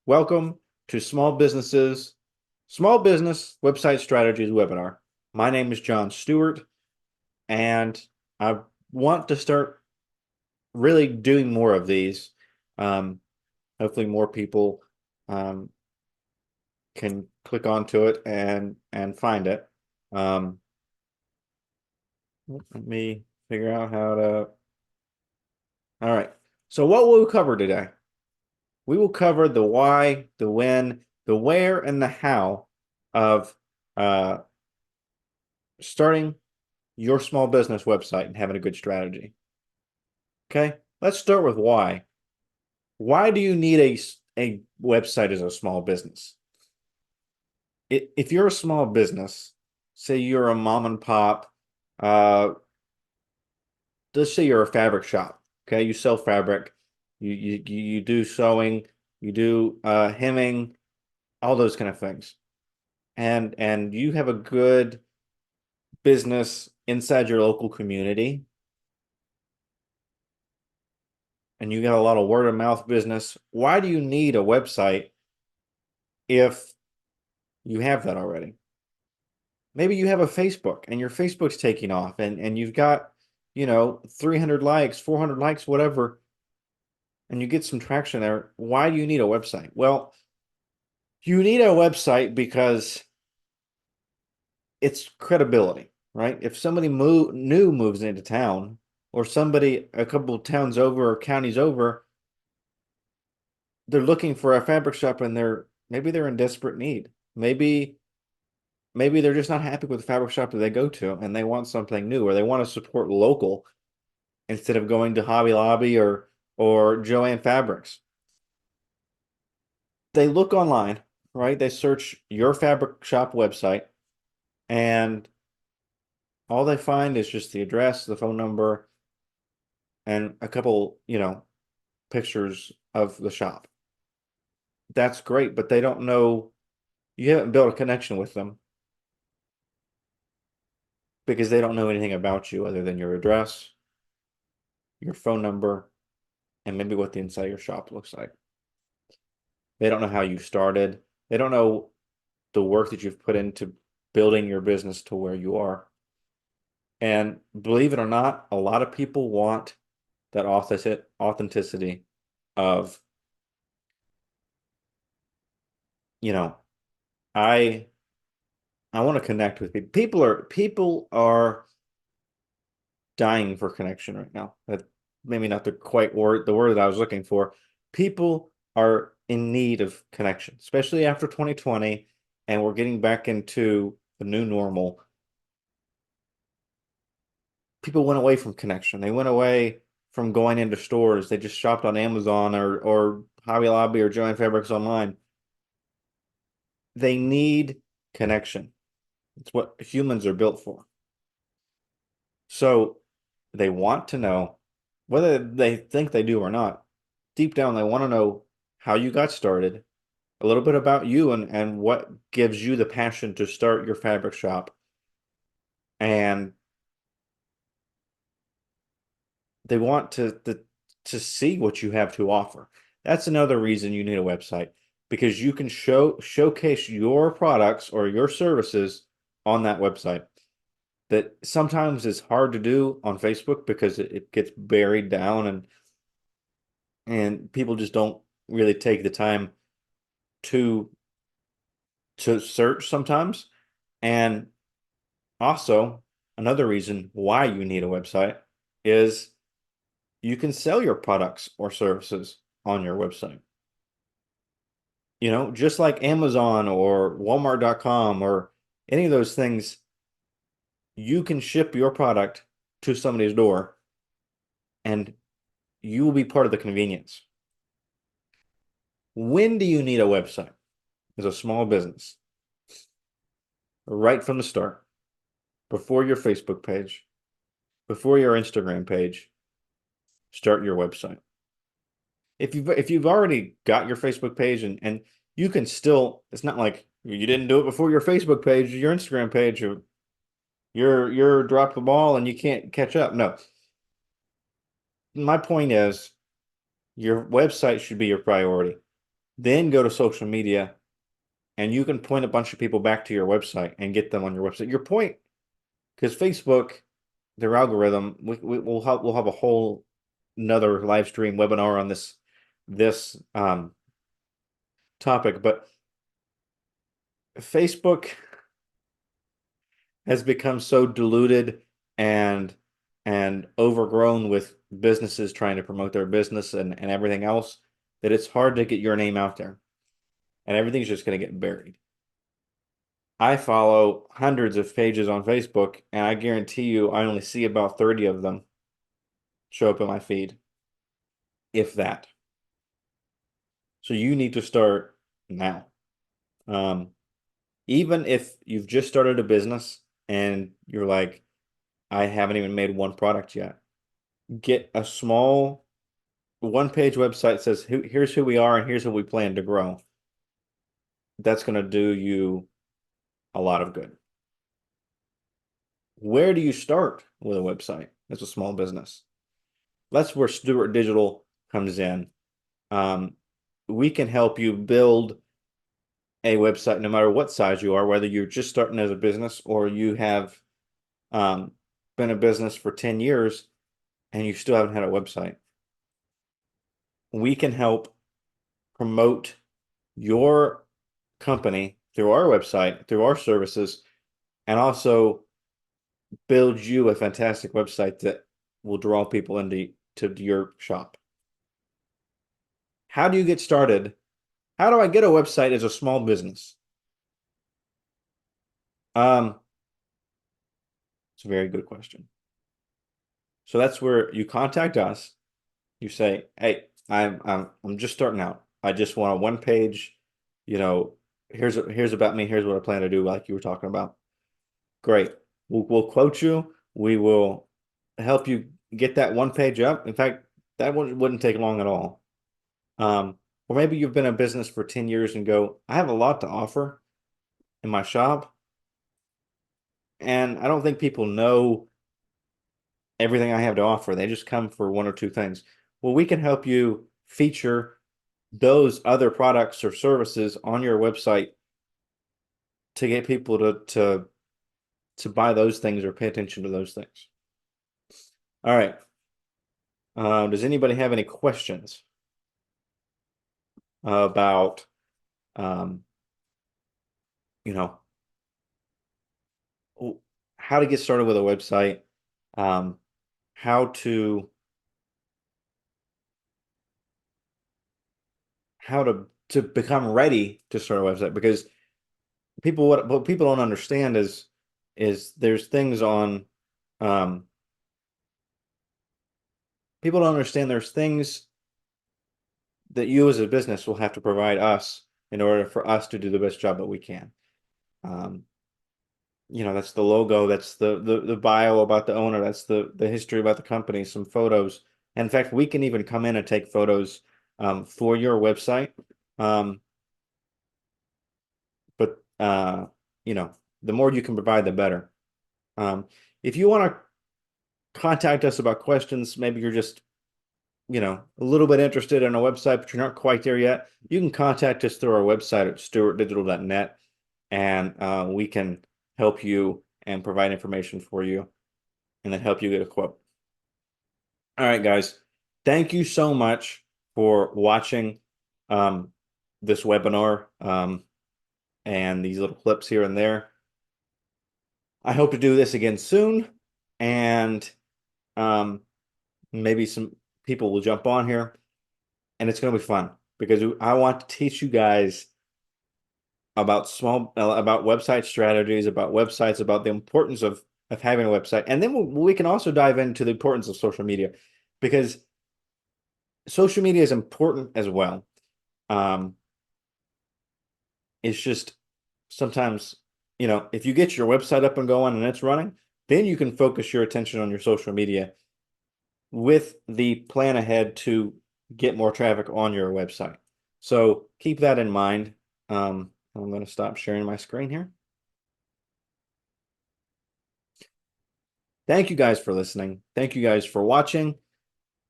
Welcome to Small Business Website Strategies webinar. My name is John Stewart, and I want to start really doing more of these. Hopefully more people can click onto it and find it. Let me figure out how to. All right. So what will we cover today? We will cover the why, the when, the where, and the how of uh, starting your small business website and having a good strategy. Okay, let's start with why. Why do you need a website as a small business? If you're a small business, say you're a mom and pop, uh, let's say you're a fabric shop. Okay, you sell fabric, you do sewing, you do hemming, all those kind of things, and you have a good business inside your local community, and you got a lot of word of mouth business. Why do you need a website if you have that already? Maybe you have a Facebook and your Facebook's taking off and you've got, 300 likes, 400 likes, whatever, and you get some traction there. Why do you need a website? Well, you need a website because it's credibility, right? If somebody new moves into town, or somebody a couple of towns over or counties over, they're looking for a fabric shop and they're in desperate need. Maybe they're just not happy with the fabric shop that they go to and they want something new, or they want to support local instead of going to Hobby Lobby or Joann Fabrics. They look online, right? They search your fabric shop website, and all they find is just the address, the phone number, and a couple, pictures of the shop. That's great, but they don't know, you haven't built a connection with them because they don't know anything about you other than your address, your phone number, and maybe what the inside of your shop looks like. They don't know how you started. They don't know the work that you've put into building your business to where you are. And believe it or not, a lot of people want that authenticity of, you know, I I want to connect with people. People are dying for connection right now. That maybe not the word that I was looking for. People are in need of connection, especially after 2020, and we're getting back into the new normal. People went away from connection. They went away from going into stores. They just shopped on Amazon or Hobby Lobby or Joann Fabrics online. They need connection. It's what humans are built for. So they want to know, whether they think they do or not. Deep down, they want to know how you got started, a little bit about you and what gives you the passion to start your fabric shop. And they want to see what you have to offer. That's another reason you need a website, because you can showcase your products or your services on that website. That sometimes is hard to do on Facebook because it gets buried down, and people just don't really take the time to search sometimes. And also, another reason why you need a website is you can sell your products or services on your website. Just like Amazon or Walmart.com or any of those things, you can ship your product to somebody's door and you will be part of the convenience. When do you need a website as a small business? Right from the start, before your Facebook page, before your Instagram page, start your website. If you've already got your Facebook page, and you can still, it's not like you didn't do it before your Facebook page, your Instagram page, or you're dropped the ball and you can't catch up. No. My point is your website should be your priority. Then go to social media and you can point a bunch of people back to your website and get them on your website. Your point, because Facebook, their algorithm, we'll have a whole another live stream webinar on this topic, but Facebook has become so diluted and overgrown with businesses trying to promote their business and everything else that it's hard to get your name out there, and everything's just going to get buried. I follow hundreds of pages on Facebook, and I guarantee you I only see about 30 of them show up in my feed, if that. So you need to start now. Even if you've just started a business and you're like, I haven't even made one product yet, get a small one-page website that says, here's who we are and here's how we plan to grow. That's going to do you a lot of good. Where do you start with a website as a small business? That's where Stewart Digital comes in. We can help you build a website no matter what size you are, whether you're just starting as a business or you have been a business for 10 years and you still haven't had a website. We can help promote your company through our website, through our services, and also build you a fantastic website that will draw people into your shop. How do you get started? How do I get a website as a small business? It's a very good question. So that's where you contact us. You say, "Hey, I'm just starting out. I just want a one page, here's about me. Here's what I plan to do, like you were talking about." Great. We'll quote you. We will help you get that one page up. In fact, that one wouldn't take long at all. Or maybe you've been in business for 10 years and go, I have a lot to offer in my shop, and I don't think people know everything I have to offer. They just come for one or two things. Well, we can help you feature those other products or services on your website to get people to buy those things or pay attention to those things. All right. Does anybody have any questions about, you know, how to get started with a website, how to become ready to start a website? Because what people don't understand is there's things on, people don't understand there's things that you as a business will have to provide us in order for us to do the best job that we can. That's the logo, that's the bio about the owner, that's the history about the company, some photos. And in fact, we can even come in and take photos for your website. But the more you can provide, the better. If you want to contact us about questions, maybe you're just a little bit interested in a website, but you're not quite there yet, you can contact us through our website at stewartdigital.net, and we can help you and provide information for you and then help you get a quote. All right, guys, thank you so much for watching this webinar and these little clips here and there. I hope to do this again soon, and maybe some people will jump on here, and it's going to be fun because I want to teach you guys about website strategies, about websites, about the importance of having a website. And then we can also dive into the importance of social media, because social media is important as well. It's just sometimes, if you get your website up and going and it's running, then you can focus your attention on your social media with the plan ahead to get more traffic on your website. So keep that in mind. I'm going to stop sharing my screen here. Thank you guys for listening. Thank you guys for watching.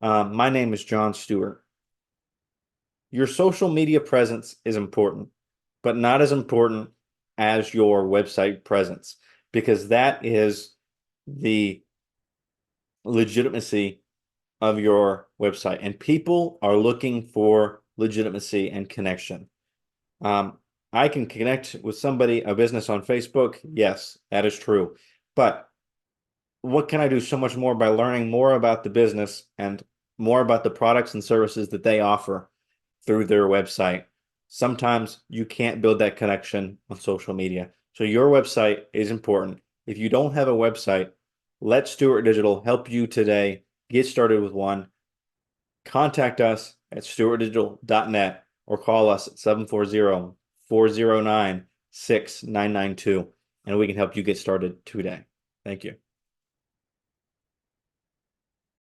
My name is John Stewart. your social media presence is important, but not as important as your website presence, because that is the legitimacy of your website. And people are looking for legitimacy and connection. I can connect with somebody, a business on Facebook. Yes, that is true. But what can I do so much more by learning more about the business and more about the products and services that they offer through their website? Sometimes you can't build that connection on social media. So your website is important. If you don't have a website, let Stewart Digital help you today. Get started with one. Contact us at stewartdigital.net or call us at 740-409-6992, and we can help you get started today. Thank you.